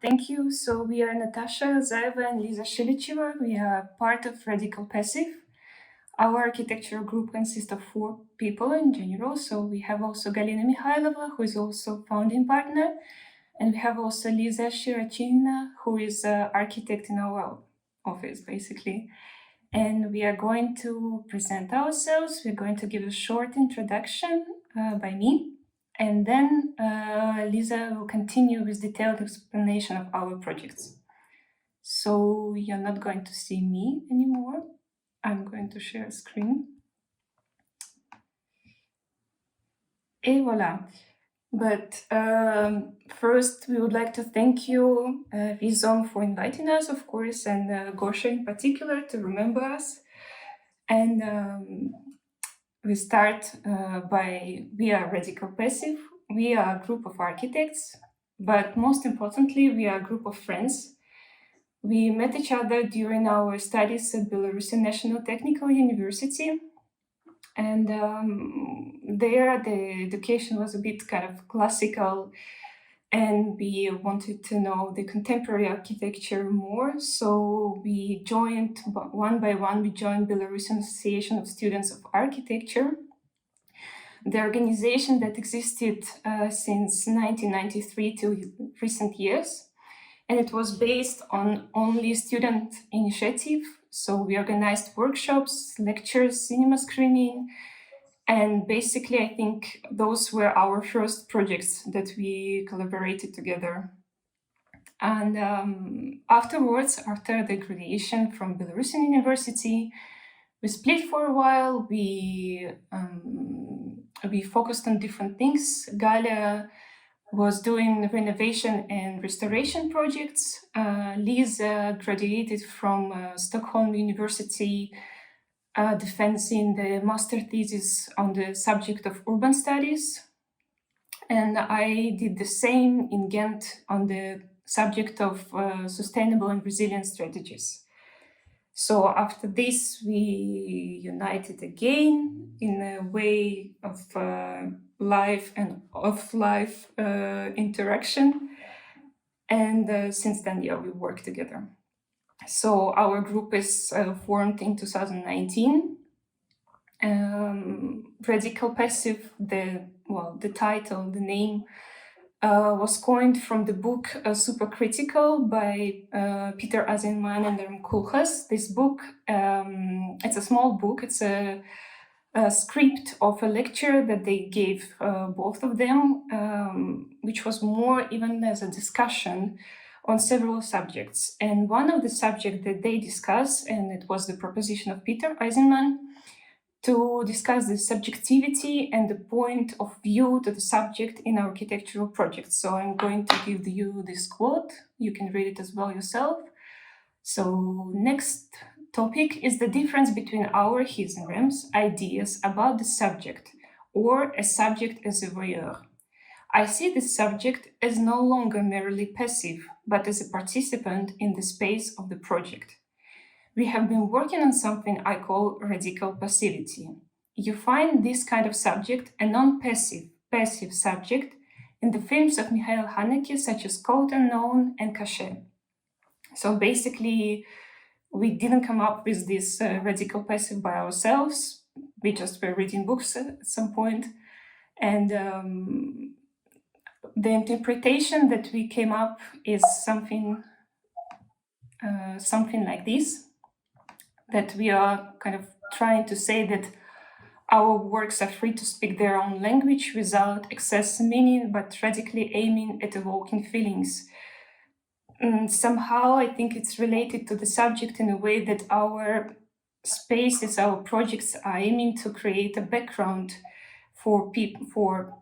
Thank you. So we are Natasha Zaeva and Lisa Shilicheva. We are part of Radical Passive. Our architectural group consists of 4 people in general. So we have also Galina Mikhailova, who is also founding partner. And we have also Lisa Shirachina, who is an architect in our office, basically. And we are going to present ourselves. We're going to give a short introduction by me. And then Lisa will continue with detailed explanation of our projects. So you're not going to see me anymore. I'm going to share a screen. Et voilà. But first, we would like to thank you, Rhisoma, for inviting us, of course, and Gosha in particular to remember us. And we start we are Radical Passive. We are a group of architects, but most importantly, we are a group of friends. We met each other during our studies at Belarusian National Technical University. And there, the education was a bit kind of classical, and we wanted to know the contemporary architecture more. So we joined, one by one, we joined Belarusian Association of Students of Architecture, the organization that existed since 1993 to recent years. And it was based on only student initiative. So we organized workshops, lectures, cinema screening, and basically, I think those were our first projects that we collaborated together. And afterwards, after the graduation from Belarusian University, we split for a while. We focused on different things. Galia was doing renovation and restoration projects. Lisa graduated from Stockholm University, defending the master thesis on the subject of urban studies. And I did the same in Ghent on the subject of sustainable and resilient strategies. So after this, we united again in a way of live and off-life interaction. And since then, we work together. So our group is formed in 2019. Radical Passive, the title, the name, was coined from the book Supercritical by Peter Eisenman and Rem Koolhaas. This book, it's a small book. It's a script of a lecture that they gave, both of them, which was more even as a discussion on several subjects. And one of the subjects that they discussed, and it was the proposition of Peter Eisenman, to discuss the subjectivity and the point of view to the subject in architectural projects. So I'm going to give you this quote. You can read it as well yourself. So next topic is the difference between our, his and Rem's ideas about the subject, or a subject as a voyeur. I see the subject as no longer merely passive, but as a participant in the space of the project. We have been working on something I call radical passivity. You find this kind of subject, a non-passive, passive subject, in the films of Mikhail Haneke, such as Code Unknown and Cachet. So basically, we didn't come up with this radical passive by ourselves. We just were reading books at some point. And the interpretation that we came up is something like this, that we are kind of trying to say that our works are free to speak their own language without excess meaning, but radically aiming at evoking feelings. And somehow I think it's related to the subject in a way that our spaces, our projects are aiming to create a background for people, for,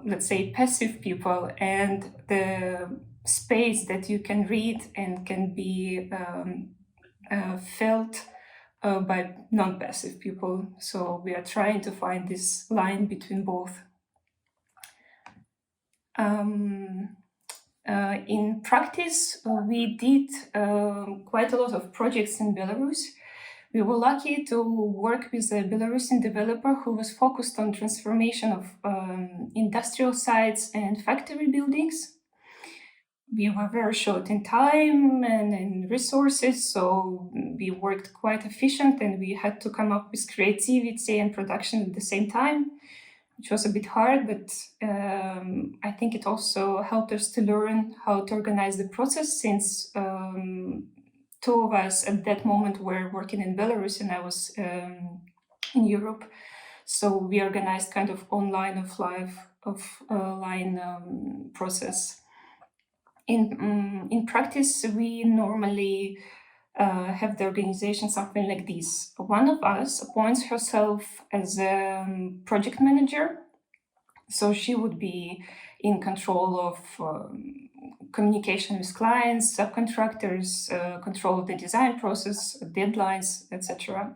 let's say, passive people, and the space that you can read and can be felt by non-passive people. So we are trying to find this line between both. In practice, we did quite a lot of projects in Belarus. We were lucky to work with a Belarusian developer who was focused on transformation of industrial sites and factory buildings. we were very short in time and in resources, so we worked quite efficient, and we had to come up with creativity and production at the same time, which was a bit hard, but I think it also helped us to learn how to organize the process, since two of us at that moment were working in Belarus and I was in Europe. So we organized kind of online, offline process. In practice, we normally have the organization something like this. One of us appoints herself as a project manager, so she would be in control of communication with clients, subcontractors, control of the design process, deadlines, etc.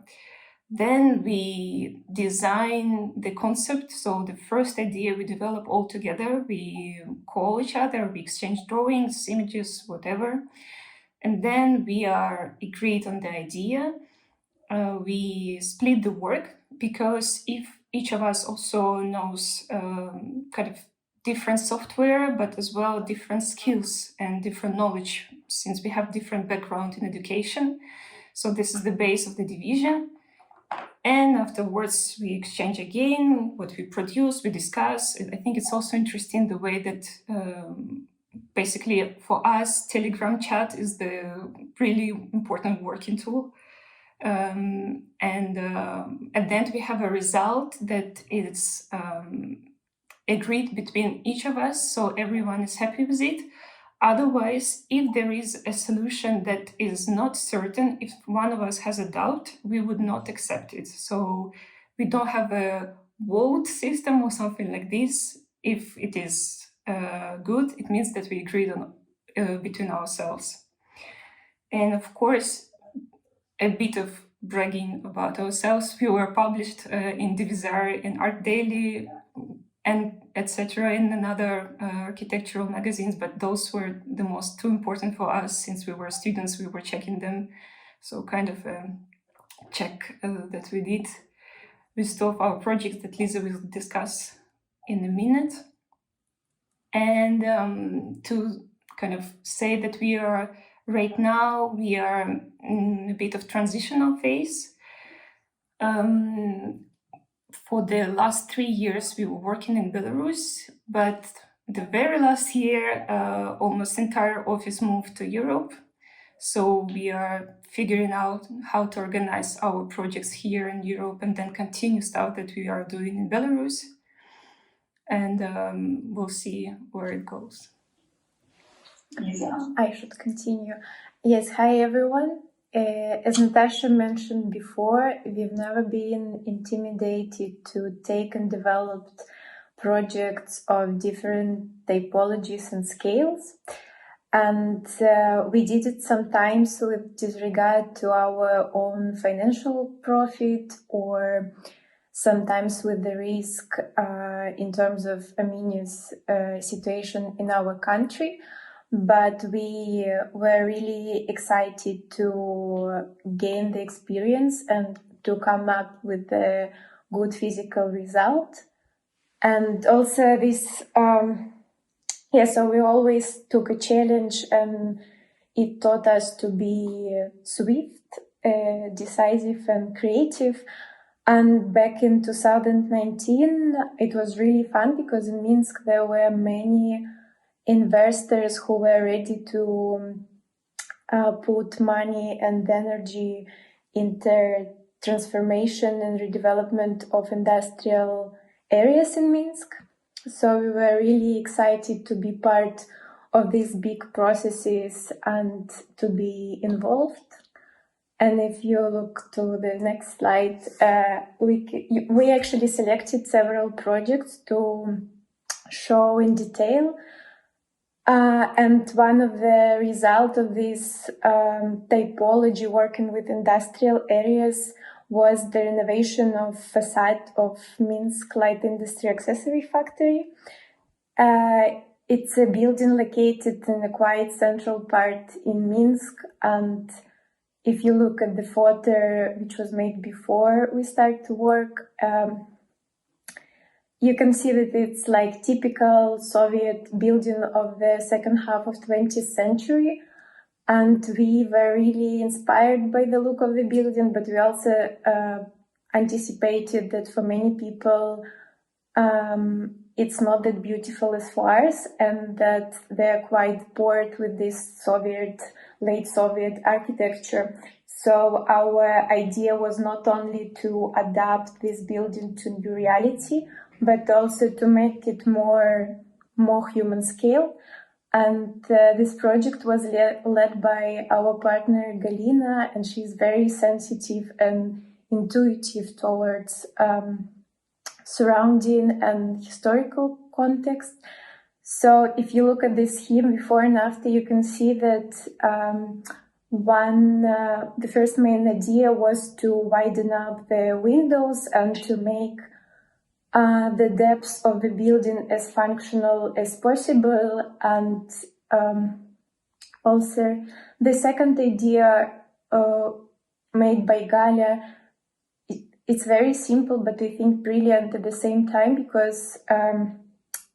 Then we design the concept. So the first idea we develop all together. We call each other, we exchange drawings, images, whatever. And then we are agreed on the idea. We split the work, because if each of us also knows kind of different software, but as well different skills and different knowledge, since we have different background in education. So this is the base of the division. And afterwards, we exchange again what we produce, we discuss. I think it's also interesting the way that basically for us, Telegram chat is the really important working tool. And at the end, we have a result that is agreed between each of us, so everyone is happy with it. Otherwise, if there is a solution that is not certain, if one of us has a doubt, we would not accept it. So we don't have a vote system or something like this. If it is good, it means that we agreed on between ourselves. And of course, a bit of bragging about ourselves. We were published in Divisare, in Art Daily, and etc. in another architectural magazines, but those were the most two important for us, since we were students, we were checking them. So kind of a check that we did with two of our projects that Lisa will discuss in a minute. And to kind of say that we are right now, we are in a bit of transitional phase. For the last 3 years, we were working in Belarus, but the very last year, almost entire office moved to Europe. So we are figuring out how to organize our projects here in Europe and then continue stuff that we are doing in Belarus. And we'll see where it goes. Yes, I should continue. Yes, hi everyone. As Natasha mentioned before, we've never been intimidated to take and develop projects of different typologies and scales. And we did it sometimes with disregard to our own financial profit, or sometimes with the risk in terms of Armenia's situation in our country. But we were really excited to gain the experience and to come up with a good physical result. And also this, so we always took a challenge, and it taught us to be swift, decisive and creative. And back in 2019, it was really fun, because in Minsk there were many investors who were ready to put money and energy into transformation and redevelopment of industrial areas in Minsk. So we were really excited to be part of these big processes and to be involved. And if you look to the next slide, we actually selected several projects to show in detail. And one of the results of this typology working with industrial areas was the renovation of facade of Minsk Light Industry Accessory Factory. It's a building located in a quite central part in Minsk, and if you look at the photo which was made before we start to work, you can see that it's like typical Soviet building of the second half of 20th century. And we were really inspired by the look of the building, but we also anticipated that for many people, it's not that beautiful as flowers, and that they're quite bored with this late Soviet architecture. So our idea was not only to adapt this building to new reality, but also to make it more human scale. And this project was led by our partner Galina, and she's very sensitive and intuitive towards surrounding and historical context. So if you look at this scheme before and after, you can see that the first main idea was to widen up the windows and to make the depths of the building as functional as possible. And also the second idea made by Galia, it's very simple, but I think brilliant at the same time, because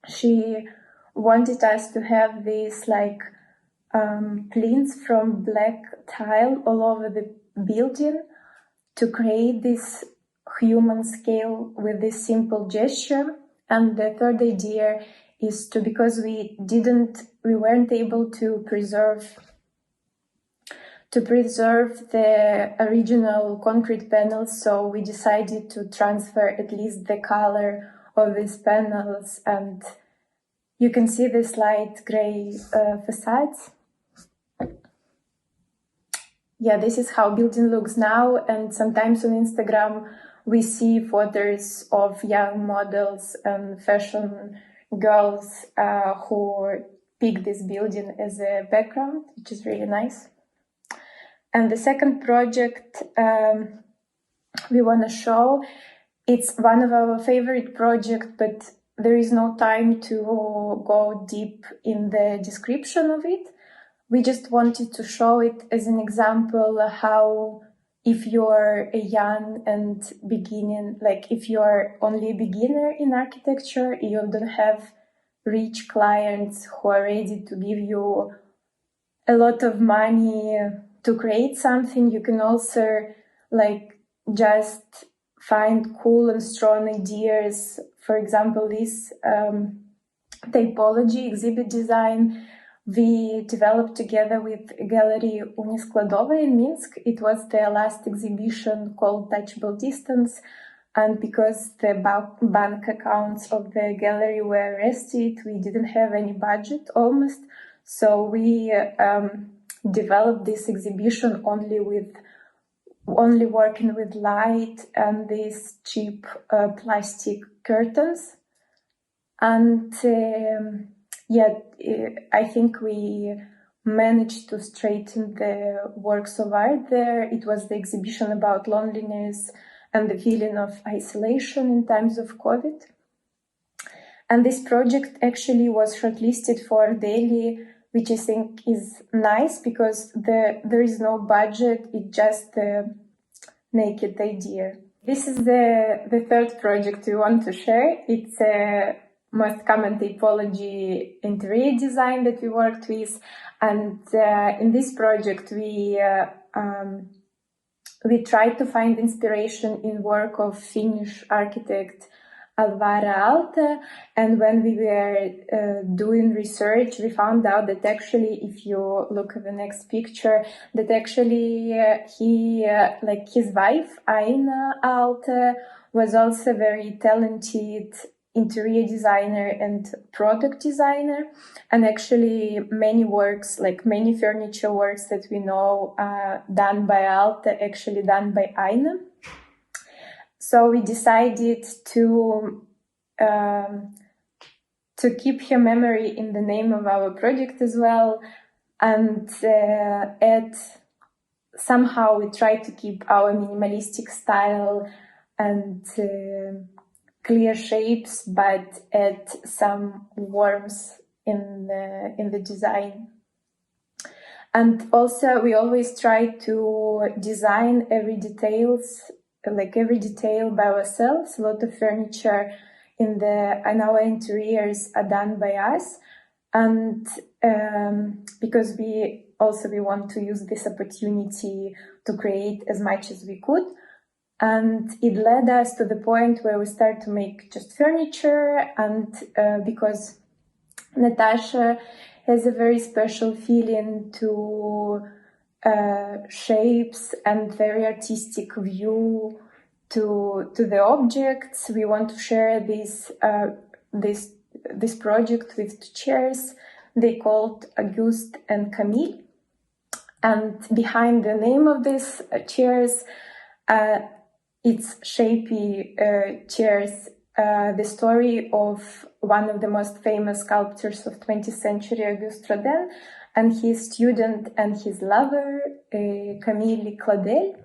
she wanted us to have these like plinths from black tile all over the building to create this human scale with this simple gesture. And the third idea is because we weren't able to preserve the original concrete panels, so we decided to transfer at least the color of these panels. And you can see this light gray facades. Yeah, this is how building looks now. And sometimes on Instagram we see photos of young models and fashion girls who pick this building as a background, which is really nice. And the second project we want to show, it's one of our favorite projects, but there is no time to go deep in the description of it. We just wanted to show it as an example how, if you're a young and beginning, like if you're only a beginner in architecture, you don't have rich clients who are ready to give you a lot of money to create something, you can also like just find cool and strong ideas. For example, this typology exhibit design we developed together with Gallery Uniskladova in Minsk. It was their last exhibition called Touchable Distance. And because the bank accounts of the gallery were arrested, we didn't have any budget almost. So we developed this exhibition only working with light and these cheap plastic curtains. And I think we managed to straighten the works of art there. It was the exhibition about loneliness and the feeling of isolation in times of COVID. And this project actually was shortlisted for Daily, which I think is nice because there is no budget, it's just the naked idea. This is the third project we want to share. It's a most common typology interior design that we worked with. And in this project, we tried to find inspiration in work of Finnish architect Alvaro Aalto, and when we were doing research, we found out that actually, if you look at the next picture, that actually his wife Aina Aalto was also very talented interior designer and product designer, and actually many furniture works that we know done by Aalto actually done by Aina. So we decided to keep her memory in the name of our project as well, and somehow we tried to keep our minimalistic style and clear shapes, but add some warmth in the design. And also we always try to design every detail by ourselves. A lot of furniture in our interiors are done by us. And because we want to use this opportunity to create as much as we could. And it led us to the point where we start to make just furniture. And because Natasha has a very special feeling to shapes and very artistic view to the objects, we want to share this project with two chairs. They called Auguste and Camille. And behind the name of these chairs, it's shapy chairs, the story of one of the most famous sculptors of 20th century, Auguste Rodin, and his student and his lover, Camille Claudel.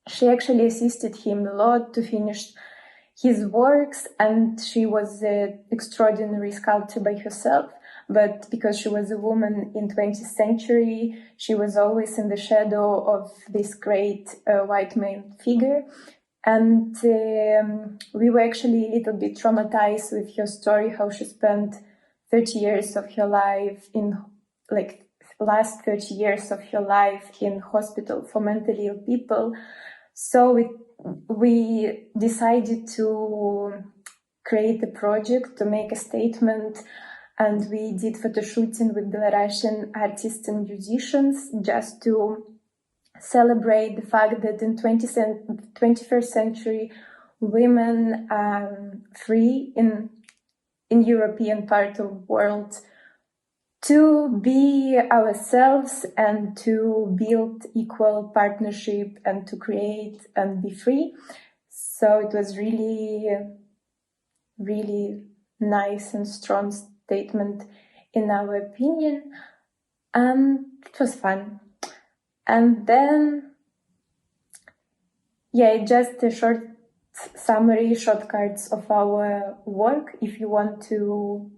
She actually assisted him a lot to finish his works, and she was an extraordinary sculptor by herself. But because she was a woman in 20th century, she was always in the shadow of this great white male figure. And we were actually a little bit traumatized with her story, how she spent 30 years of her life last 30 years of her life in hospital for mentally ill people. So we decided to create a project to make a statement, and we did photo shooting with Belarusian artists and musicians just to celebrate the fact that in 21st century women are free in European part of the world to be ourselves and to build equal partnership and to create and be free. So it was really, really nice and strong statement in our opinion. And it was fun. And then, just a short summary, shortcuts of our work. If you want to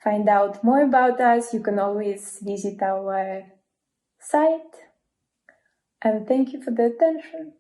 find out more about us, you can always visit our site. And thank you for the attention.